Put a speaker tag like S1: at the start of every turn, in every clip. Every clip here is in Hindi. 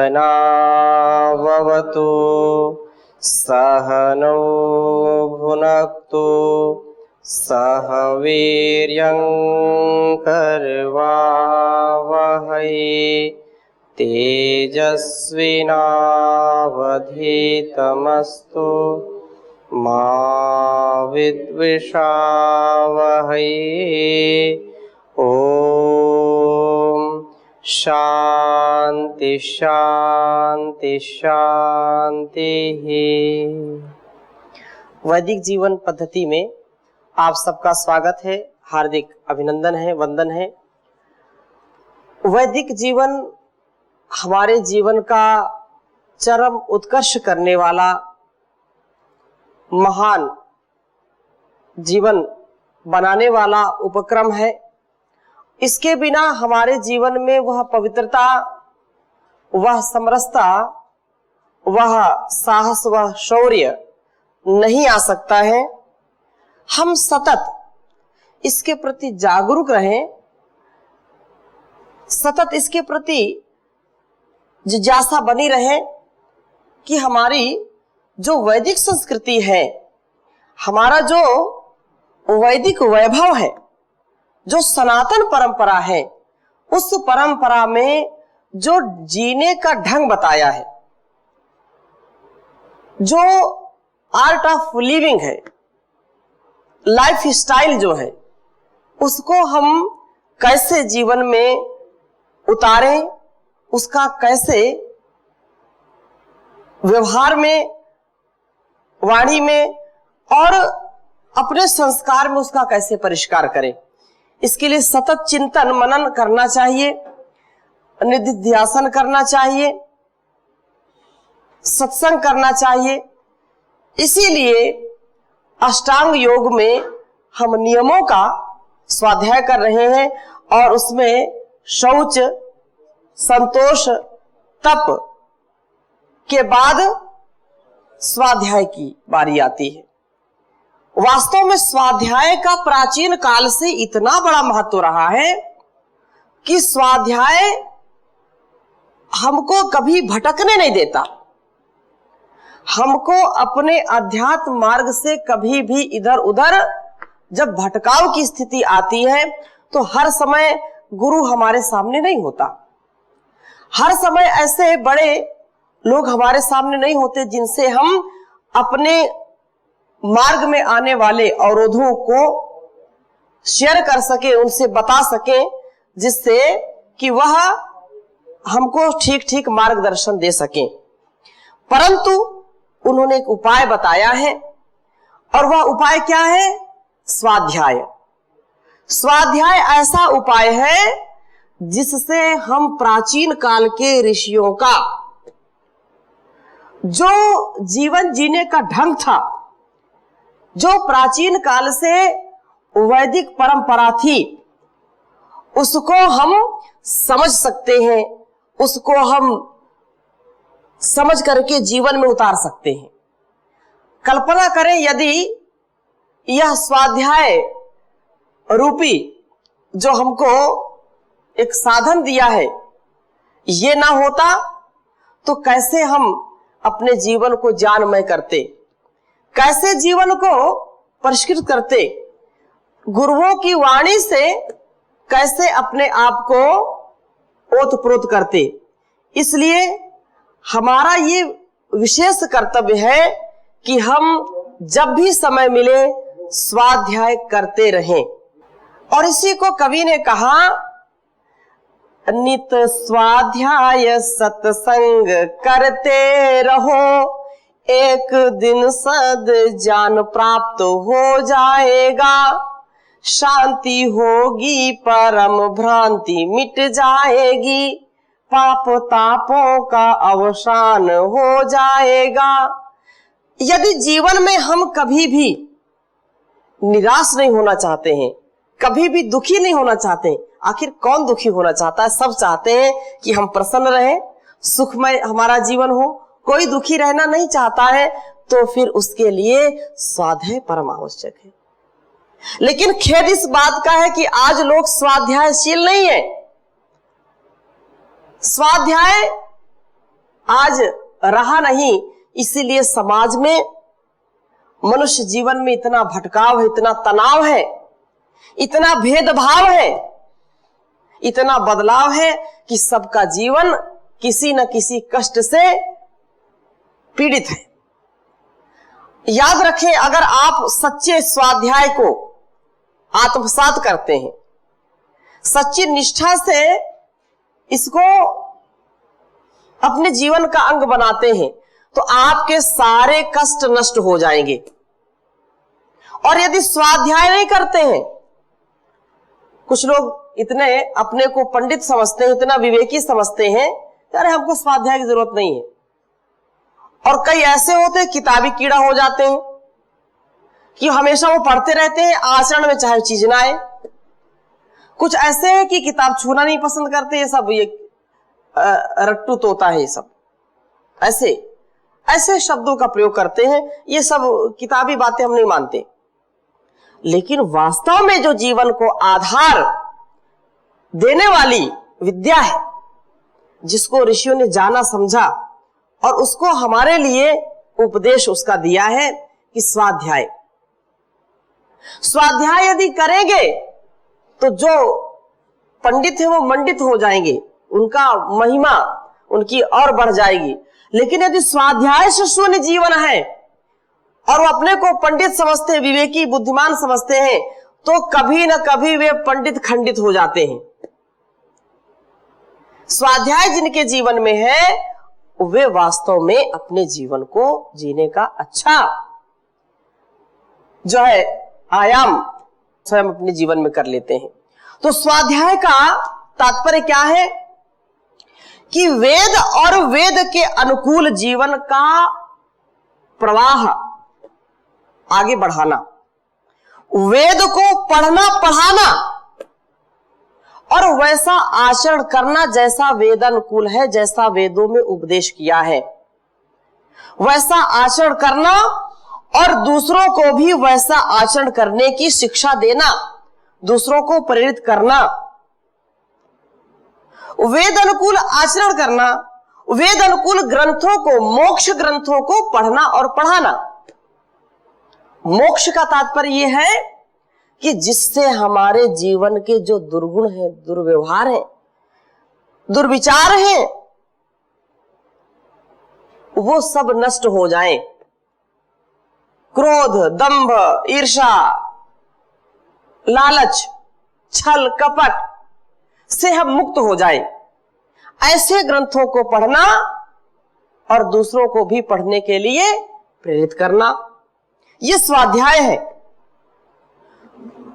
S1: सहनाववतु सहनौ भुनक्तु सह वीर्यं करवावहै तेजस्विनावधीतमस्तु मा विद्विषावहै। ओम शांति शांति शांति। वैदिक जीवन पद्धति में आप सबका स्वागत है, हार्दिक अभिनंदन है, वंदन है। वैदिक जीवन हमारे जीवन का चरम उत्कर्ष करने वाला महान जीवन बनाने वाला उपक्रम है। इसके बिना हमारे जीवन में वह पवित्रता, वह समरसता, वह साहस, वह शौर्य नहीं आ सकता है। हम सतत इसके प्रति जागरूक रहें, सतत इसके प्रति जिज्ञासा बनी रहे कि हमारी जो वैदिक संस्कृति है, हमारा जो वैदिक वैभव है, जो सनातन परंपरा है, उस परंपरा में जो जीने का ढंग बताया है, जो आर्ट ऑफ लिविंग है, लाइफ स्टाइल जो है, उसको हम कैसे जीवन में उतारें, उसका कैसे व्यवहार में, वाणी में और अपने संस्कार में उसका कैसे परिष्कार करें, इसके लिए सतत चिंतन मनन करना चाहिए, निधिध्यासन करना चाहिए, सत्संग करना चाहिए। इसीलिए अष्टांग योग में हम नियमों का स्वाध्याय कर रहे हैं और उसमें शौच, संतोष, तप के बाद स्वाध्याय की बारी आती है। वास्तव में स्वाध्याय का प्राचीन काल से इतना बड़ा महत्व रहा है कि स्वाध्याय हमको कभी भटकने नहीं देता, हमको अपने अध्यात्म मार्ग से कभी भी इधर उधर जब भटकाव की स्थिति आती है तो हर समय गुरु हमारे सामने नहीं होता, हर समय ऐसे बड़े लोग हमारे सामने नहीं होते जिनसे हम अपने मार्ग में आने वाले अवरोधों को शेयर कर सके, उनसे बता सके, जिससे कि वह हमको ठीक ठीक मार्गदर्शन दे सके। परंतु उन्होंने एक उपाय बताया है और वह उपाय क्या है? स्वाध्याय। स्वाध्याय ऐसा उपाय है जिससे हम प्राचीन काल के ऋषियों का जो जीवन जीने का ढंग था, जो प्राचीन काल से वैदिक परंपरा थी, उसको हम समझ सकते हैं, उसको हम समझ करके जीवन में उतार सकते हैं। कल्पना करें यदि यह स्वाध्याय रूपी जो हमको एक साधन दिया है ये ना होता तो कैसे हम अपने जीवन को जानमय करते, कैसे जीवन को परिष्कृत करते, गुरुओं की वाणी से कैसे अपने आप को ओतप्रोत करते। इसलिए हमारा ये विशेष कर्तव्य है कि हम जब भी समय मिले स्वाध्याय करते रहें। और इसी को कवि ने कहा, नित स्वाध्याय सत्संग करते रहो, एक दिन सद ज्ञान प्राप्त हो जाएगा, शांति होगी परम भ्रांति मिट जाएगी, पाप तापों का अवसान हो जाएगा। यदि जीवन में हम कभी भी निराश नहीं होना चाहते हैं, कभी भी दुखी नहीं होना चाहते, आखिर कौन दुखी होना चाहता है? सब चाहते हैं कि हम प्रसन्न रहें, सुखमय हमारा जीवन हो, कोई दुखी रहना नहीं चाहता है। तो फिर उसके लिए स्वाध्याय परम आवश्यक है। लेकिन खेद इस बात का है कि आज लोग स्वाध्यायशील नहीं है। स्वाध्याय आज रहा नहीं, इसीलिए समाज में मनुष्य जीवन में इतना भटकाव है, इतना तनाव है, इतना भेदभाव है, इतना बदलाव है कि सबका जीवन किसी न किसी कष्ट से पीड़ित है। याद रखें, अगर आप सच्चे स्वाध्याय को आत्मसात करते हैं, सच्ची निष्ठा से इसको अपने जीवन का अंग बनाते हैं, तो आपके सारे कष्ट नष्ट हो जाएंगे। और यदि स्वाध्याय नहीं करते हैं, कुछ लोग इतने अपने को पंडित समझते हैं, इतना विवेकी समझते हैं, अरे हमको स्वाध्याय की जरूरत नहीं है। और कई ऐसे होते हैं किताबी कीड़ा हो जाते हैं कि हमेशा वो पढ़ते रहते हैं, आचरण में चाहे चीज ना आए। कुछ ऐसे हैं कि किताब छूना नहीं पसंद करते, ये सब ये रट्टू तोता है, ये सब ऐसे ऐसे शब्दों का प्रयोग करते हैं। ये सब किताबी बातें हम नहीं मानते, लेकिन वास्तव में जो जीवन को आधार देने वाली विद्या है, जिसको ऋषियों ने जाना समझा और उसको हमारे लिए उपदेश उसका दिया है कि स्वाध्याय। स्वाध्याय यदि करेंगे तो जो पंडित है वो मंडित हो जाएंगे, उनका महिमा उनकी और बढ़ जाएगी। लेकिन यदि स्वाध्याय से शून्य जीवन है और वो अपने को पंडित समझते हैं, विवेकी बुद्धिमान समझते हैं, तो कभी न कभी वे पंडित खंडित हो जाते हैं। स्वाध्याय जिनके जीवन में है, वे वास्तव में अपने जीवन को जीने का अच्छा जो है आयाम स्वयं अपने जीवन में कर लेते हैं। तो स्वाध्याय का तात्पर्य क्या है कि वेद और वेद के अनुकूल जीवन का प्रवाह आगे बढ़ाना, वेद को पढ़ना पढ़ाना और वैसा आचरण करना जैसा वेद अनुकूल है, जैसा वेदों में उपदेश किया है, वैसा आचरण करना और दूसरों को भी वैसा आचरण करने की शिक्षा देना, दूसरों को प्रेरित करना। वेद अनुकूल आचरण करना, वेद अनुकूल ग्रंथों को, मोक्ष ग्रंथों को पढ़ना और पढ़ाना। मोक्ष का तात्पर्य यह है कि जिससे हमारे जीवन के जो दुर्गुण है, दुर्व्यवहार है, दुर्विचार है, वो सब नष्ट हो जाए। क्रोध, दंभ, ईर्ष्या, लालच, छल, कपट से हम मुक्त हो जाए। ऐसे ग्रंथों को पढ़ना और दूसरों को भी पढ़ने के लिए प्रेरित करना, ये स्वाध्याय है।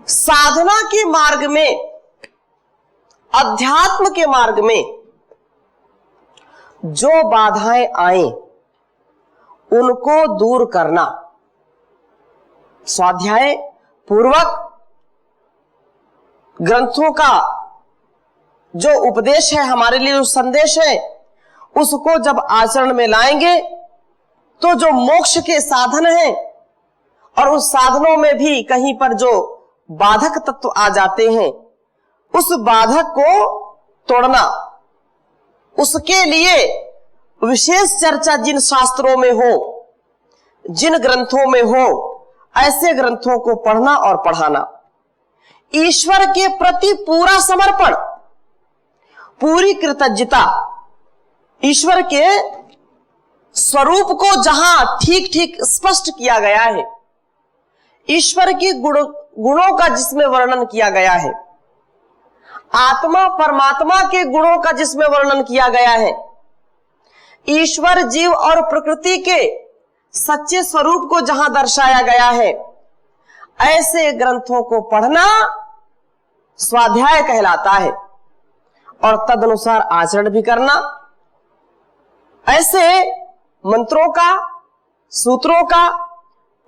S1: साधना के मार्ग में, अध्यात्म के मार्ग में जो बाधाएं आए उनको दूर करना, स्वाध्याय पूर्वक ग्रंथों का जो उपदेश है, हमारे लिए जो संदेश है, उसको जब आचरण में लाएंगे तो जो मोक्ष के साधन हैं और उस साधनों में भी कहीं पर जो बाधक तत्व आ जाते हैं, उस बाधक को तोड़ना, उसके लिए विशेष चर्चा जिन शास्त्रों में हो, जिन ग्रंथों में हो, ऐसे ग्रंथों को पढ़ना और पढ़ाना। ईश्वर के प्रति पूरा समर्पण, पूरी कृतज्ञता, ईश्वर के स्वरूप को जहां ठीक ठीक स्पष्ट किया गया है, ईश्वर की गुणों का जिसमें वर्णन किया गया है, आत्मा परमात्मा के गुणों का जिसमें वर्णन किया गया है, ईश्वर जीव और प्रकृति के सच्चे स्वरूप को जहां दर्शाया गया है, ऐसे ग्रंथों को पढ़ना स्वाध्याय कहलाता है। और तदनुसार आचरण भी करना, ऐसे मंत्रों का, सूत्रों का,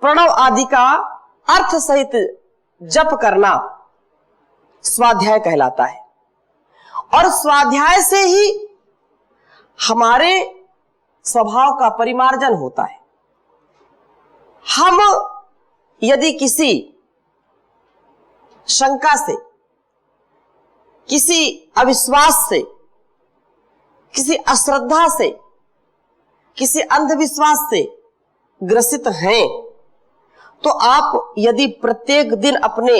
S1: प्रणव आदि का अर्थ सहित जप करना स्वाध्याय कहलाता है। और स्वाध्याय से ही हमारे स्वभाव का परिमार्जन होता है। हम यदि किसी शंका से, किसी अविश्वास से, किसी अश्रद्धा से, किसी अंधविश्वास से ग्रसित हैं, तो आप यदि प्रत्येक दिन अपने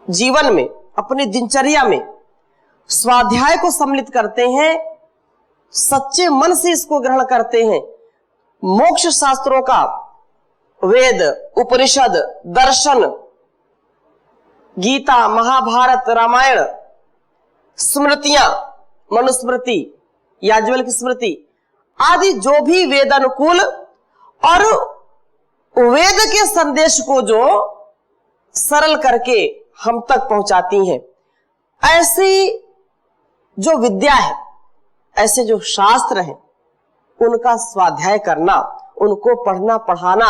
S1: जीवन में, अपनी दिनचर्या में स्वाध्याय को सम्मिलित करते हैं, सच्चे मन से इसको ग्रहण करते हैं, मोक्ष शास्त्रों का, वेद, उपनिषद, दर्शन, गीता, महाभारत, रामायण, स्मृतियां, मनुस्मृति, याज्ञवल्क्य की स्मृति आदि जो भी वेद अनुकूल और वेद के संदेश को जो सरल करके हम तक पहुंचाती हैं, ऐसी जो विद्या है, ऐसे जो शास्त्र हैं, उनका स्वाध्याय करना, उनको पढ़ना पढ़ाना,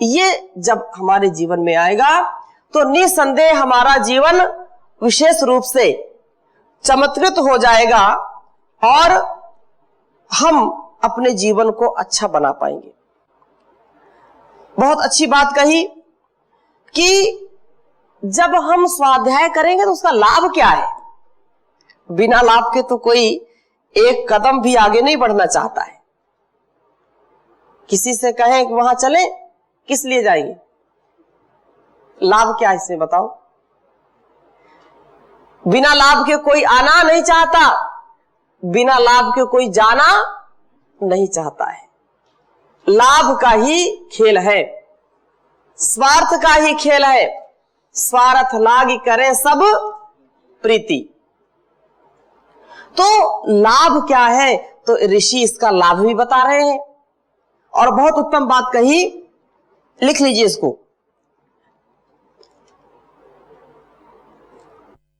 S1: ये जब हमारे जीवन में आएगा तो निसंदेह हमारा जीवन विशेष रूप से चमत्कृत हो जाएगा और हम अपने जीवन को अच्छा बना पाएंगे। बहुत अच्छी बात कही कि जब हम स्वाध्याय करेंगे तो उसका लाभ क्या है। बिना लाभ के तो कोई एक कदम भी आगे नहीं बढ़ना चाहता है। किसी से कहें कि वहां चलें, किस लिए जाएंगे? लाभ क्या है इसमें बताओ? बिना लाभ के कोई आना नहीं चाहता, बिना लाभ के कोई जाना नहीं चाहता है। लाभ का ही खेल है, स्वार्थ का ही खेल है। स्वार्थ लागी करें सब प्रीति। तो लाभ क्या है, तो ऋषि इसका लाभ भी बता रहे हैं और बहुत उत्तम बात कही, लिख लीजिए इसको।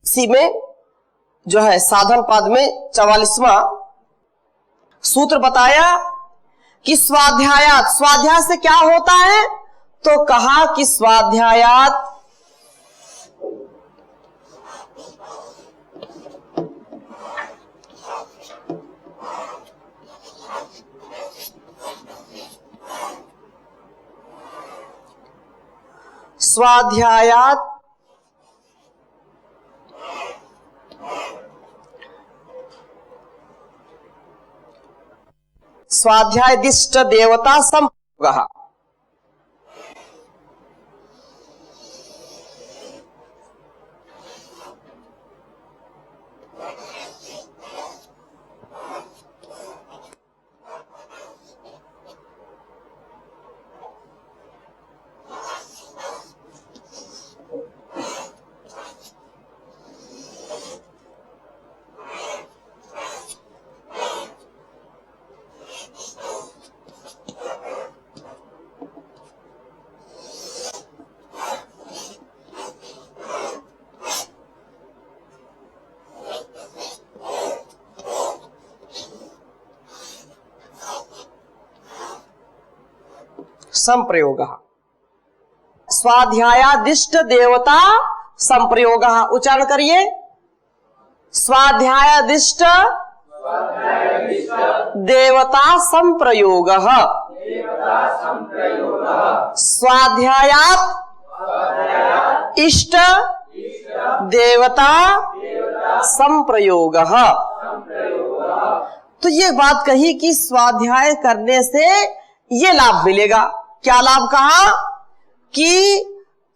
S1: इसी में जो है साधन पाद में 44वां सूत्र बताया कि स्वाध्यायात, स्वाध्याय से क्या होता है, तो कहा कि स्वाध्यायात स्वाध्यायात स्वाध्यायदिष्ट देवता संप्रयोगः। संप्रयोगः, स्वाध्यायादिष्ट देवता संप्रयोगः। उच्चारण करिए, स्वाध्यायादिष्ट देवता संप्रयोगः। स्वाध्यायात इष्ट देवता संप्रयोगः। तो ये बात कही कि स्वाध्याय करने से ये लाभ मिलेगा। क्या लाभ कहा? कि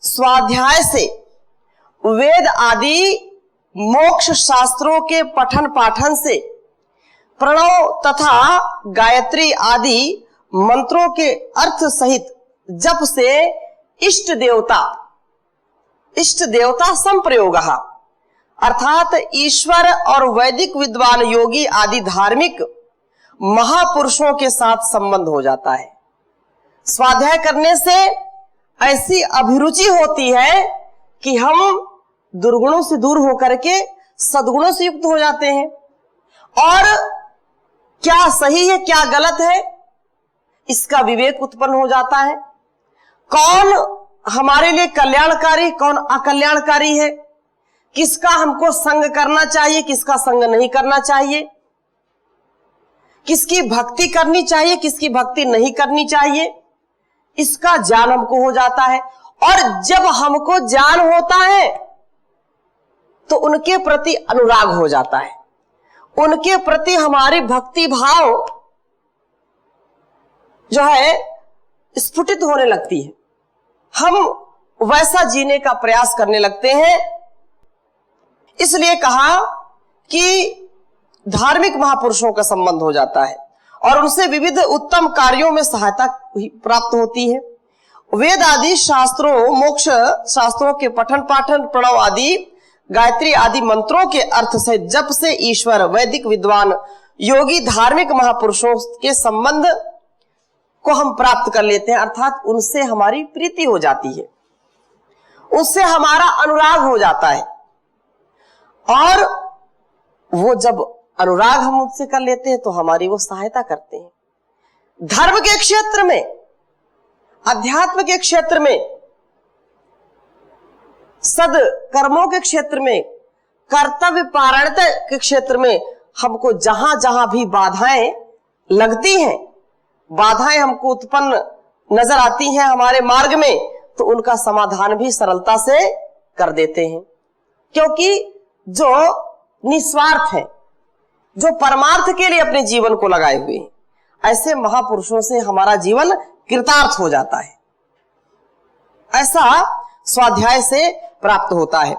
S1: स्वाध्याय से वेद आदि मोक्ष शास्त्रों के पठन पाठन से, प्रणव तथा गायत्री आदि मंत्रों के अर्थ सहित जप से इष्ट देवता संप्रयोगः, अर्थात ईश्वर और वैदिक विद्वान योगी आदि धार्मिक महापुरुषों के साथ संबंध हो जाता है। स्वाध्याय करने से ऐसी अभिरुचि होती है कि हम दुर्गुणों से दूर होकर के सद्गुणों से युक्त हो जाते हैं और क्या सही है क्या गलत है इसका विवेक उत्पन्न हो जाता है। कौन हमारे लिए कल्याणकारी, कौन अकल्याणकारी है, किसका हमको संग करना चाहिए, किसका संग नहीं करना चाहिए, किसकी भक्ति करनी चाहिए, किसकी भक्ति नहीं करनी चाहिए, इसका ज्ञान हमको हो जाता है। और जब हमको ज्ञान होता है तो उनके प्रति अनुराग हो जाता है, उनके प्रति हमारी भक्ति भाव जो है स्फुटित होने लगती है, हम वैसा जीने का प्रयास करने लगते हैं। इसलिए कहा कि धार्मिक महापुरुषों का संबंध हो जाता है और उनसे विविध उत्तम कार्यों में सहायता प्राप्त होती है। वेद आदि शास्त्रों, मोक्ष शास्त्रों के पठन पाठन, प्रणव आदि, गायत्री आदि मंत्रों के अर्थ से जप से ईश्वर, वैदिक विद्वान, योगी, धार्मिक महापुरुषों के संबंध को हम प्राप्त कर लेते हैं, अर्थात उनसे हमारी प्रीति हो जाती है, उससे हमारा अनुराग हो जाता है। और वो जब अनुराग हम उनसे कर लेते हैं तो हमारी वो सहायता करते हैं। धर्म के क्षेत्र में, अध्यात्म के क्षेत्र में, सदकर्मों के क्षेत्र में, कर्तव्य पारणता के क्षेत्र में हमको जहां जहां भी बाधाएं लगती हैं, बाधाएं हमको उत्पन्न नजर आती हैं हमारे मार्ग में, तो उनका समाधान भी सरलता से कर देते हैं। क्योंकि जो निस्वार्थ है, जो परमार्थ के लिए अपने जीवन को लगाए हुए हैं, ऐसे महापुरुषों से हमारा जीवन कृतार्थ हो जाता है। ऐसा स्वाध्याय से प्राप्त होता है।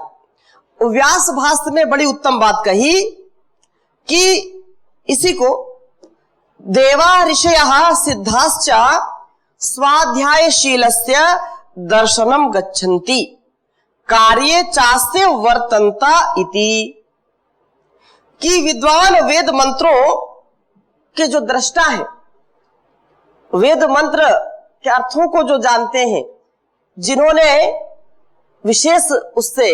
S1: व्यास भाष्य में बड़ी उत्तम बात कही कि इसी को देवा ऋषयः सिद्धाश्च स्वाध्यायशीलस्य दर्शनम गच्छन्ति कार्ये चास्य वर्तन्ता इति, कि विद्वान वेद मंत्रों के जो दृष्टा है, वेद मंत्र के अर्थों को जो जानते हैं, जिन्होंने विशेष उससे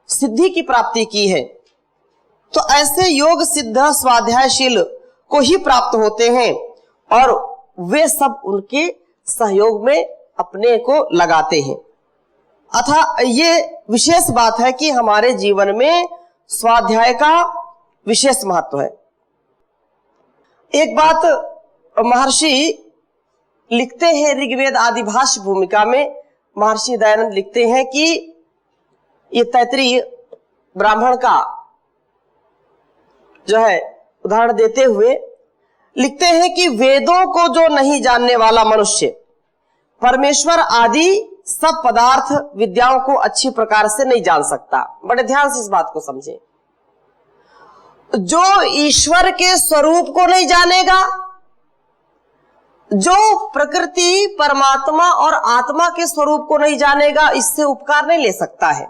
S1: सिद्धि की प्राप्ति की है, तो ऐसे योग सिद्ध स्वाध्यायशील को ही प्राप्त होते हैं और वे सब उनके सहयोग में अपने को लगाते हैं। अतः ये विशेष बात है कि हमारे जीवन में स्वाध्याय का विशेष महत्व है। एक बात महर्षि लिखते हैं ऋग्वेद आदि भाष्य भूमिका में, महर्षि दयानंद लिखते हैं कि ये तैत्तिरीय ब्राह्मण का जो है उदाहरण देते हुए लिखते हैं कि वेदों को जो नहीं जानने वाला मनुष्य परमेश्वर आदि सब पदार्थ विद्याओं को अच्छी प्रकार से नहीं जान सकता। बड़े ध्यान से इस बात को समझें। जो ईश्वर के स्वरूप को नहीं जानेगा, जो प्रकृति, परमात्मा और आत्मा के स्वरूप को नहीं जानेगा, इससे उपकार नहीं ले सकता है।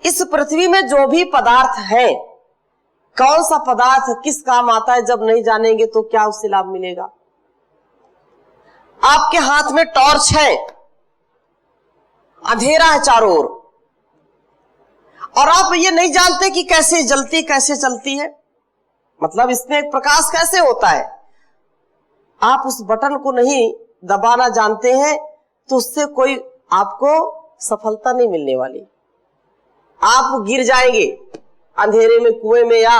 S1: इस पृथ्वी में जो भी पदार्थ है, कौन सा पदार्थ किस काम आता है, जब नहीं जानेंगे तो क्या उससे लाभ मिलेगा। आपके हाथ में टॉर्च है, अंधेरा है चारों ओर, और आप ये नहीं जानते कि कैसे जलती, कैसे चलती है, मतलब इसमें एक प्रकाश कैसे होता है। आप उस बटन को नहीं दबाना जानते हैं तो उससे कोई आपको सफलता नहीं मिलने वाली। आप गिर जाएंगे अंधेरे में, कुएं में, या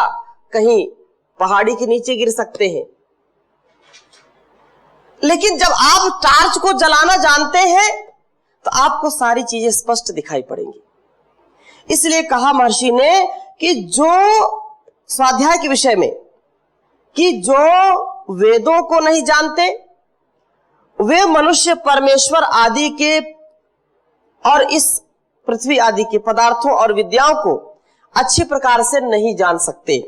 S1: कहीं पहाड़ी के नीचे गिर सकते हैं। लेकिन जब आप टार्च को जलाना जानते हैं तो आपको सारी चीजें स्पष्ट दिखाई पड़ेंगी। इसलिए कहा महर्षि ने कि जो स्वाध्याय के विषय में, कि जो वेदों को नहीं जानते, वे मनुष्य परमेश्वर आदि के और इस पृथ्वी आदि के पदार्थों और विद्याओं को अच्छी प्रकार से नहीं जान सकते।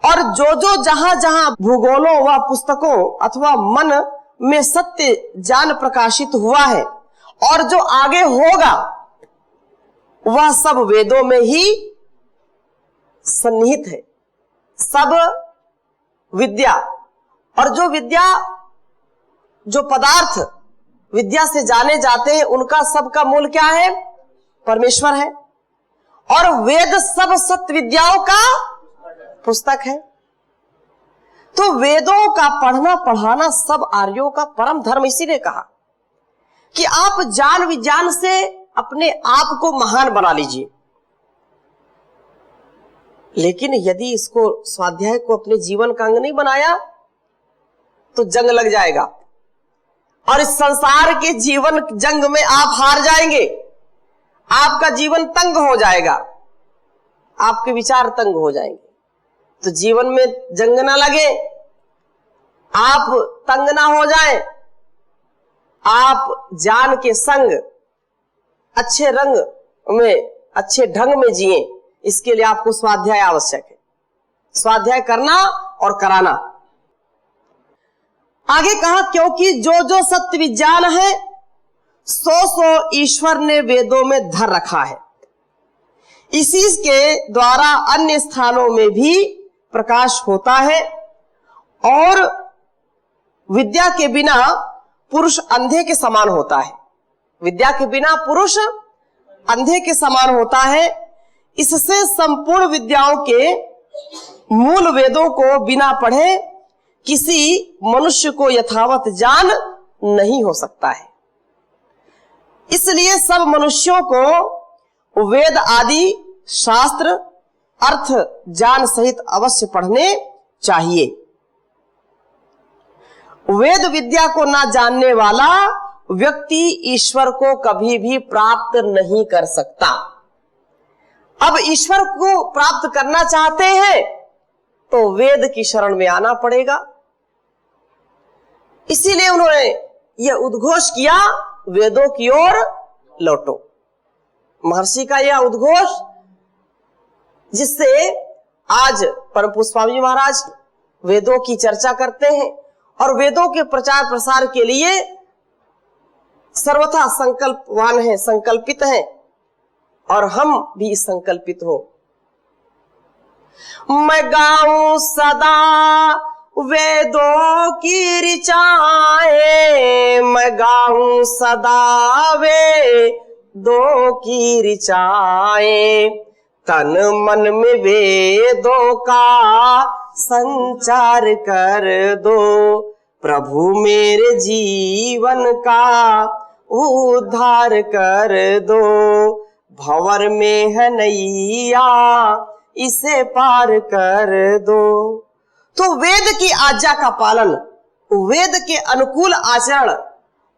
S1: और जो जो जहां जहां भूगोलों व पुस्तकों अथवा मन में सत्य ज्ञान प्रकाशित हुआ है और जो आगे होगा, वह सब वेदों में ही सन्निहित है। सब विद्या, और जो विद्या, जो पदार्थ विद्या से जाने जाते हैं, उनका सबका मूल क्या है? परमेश्वर है। और वेद सब सत्य विद्याओं का पुस्तक है। तो वेदों का पढ़ना पढ़ाना सब आर्यों का परम धर्म। इसीलिए कहा कि आप ज्ञान विज्ञान से अपने आप को महान बना लीजिए, लेकिन यदि इसको स्वाध्याय को अपने जीवन का अंग नहीं बनाया तो जंग लग जाएगा, और इस संसार के जीवन जंग में आप हार जाएंगे। आपका जीवन तंग हो जाएगा, आपके विचार तंग हो जाएंगे। तो जीवन में जंग ना लगे, आप तंग ना हो जाए, आप ज्ञान के संग अच्छे रंग में, अच्छे ढंग में जिए, इसके लिए आपको स्वाध्याय आवश्यक है। स्वाध्याय करना और कराना। आगे कहा, क्योंकि जो जो सत्य विज्ञान है सो ईश्वर ने वेदों में धर रखा है, इसी के द्वारा अन्य स्थानों में भी प्रकाश होता है। और विद्या के बिना पुरुष अंधे के समान होता है। विद्या के बिना पुरुष अंधे के समान होता है। इससे संपूर्ण विद्याओं के मूल वेदों को बिना पढ़े किसी मनुष्य को यथावत ज्ञान नहीं हो सकता है। इसलिए सब मनुष्यों को वेद आदि शास्त्र अर्थ ज्ञान सहित अवश्य पढ़ने चाहिए। वेद विद्या को ना जानने वाला व्यक्ति ईश्वर को कभी भी प्राप्त नहीं कर सकता। अब ईश्वर को प्राप्त करना चाहते हैं तो वेद की शरण में आना पड़ेगा। इसीलिए उन्होंने यह उद्घोष किया, वेदों की ओर लौटो। महर्षि का यह उद्घोष, जिससे आज परम पूज्य स्वामी जी महाराज वेदों की चर्चा करते हैं और वेदों के प्रचार प्रसार के लिए सर्वथा संकल्पवान है, संकल्पित है, और हम भी संकल्पित हो। मैं गाऊं सदा वेदों की ऋचाएं, मैं गाऊं सदा वेदों की ऋचाएं, तन मन में वेदों का संचार कर दो, प्रभु मेरे जीवन का उद्धार कर दो, भंवर में है नैया इसे पार कर दो। तो वेद की आज्ञा का पालन, वेद के अनुकूल आचरण,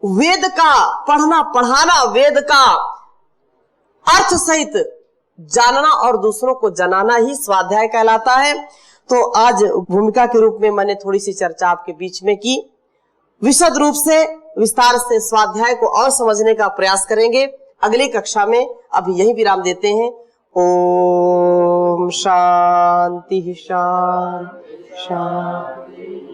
S1: वेद का पढ़ना पढ़ाना, वेद का अर्थ सहित जानना और दूसरों को जनाना ही स्वाध्याय कहलाता है। तो आज भूमिका के रूप में मैंने थोड़ी सी चर्चा आपके बीच में की। विशद रूप से विस्तार से स्वाध्याय को और समझने का प्रयास करेंगे अगली कक्षा में। अभी यही विराम देते हैं। ओम शांति शांति शांति।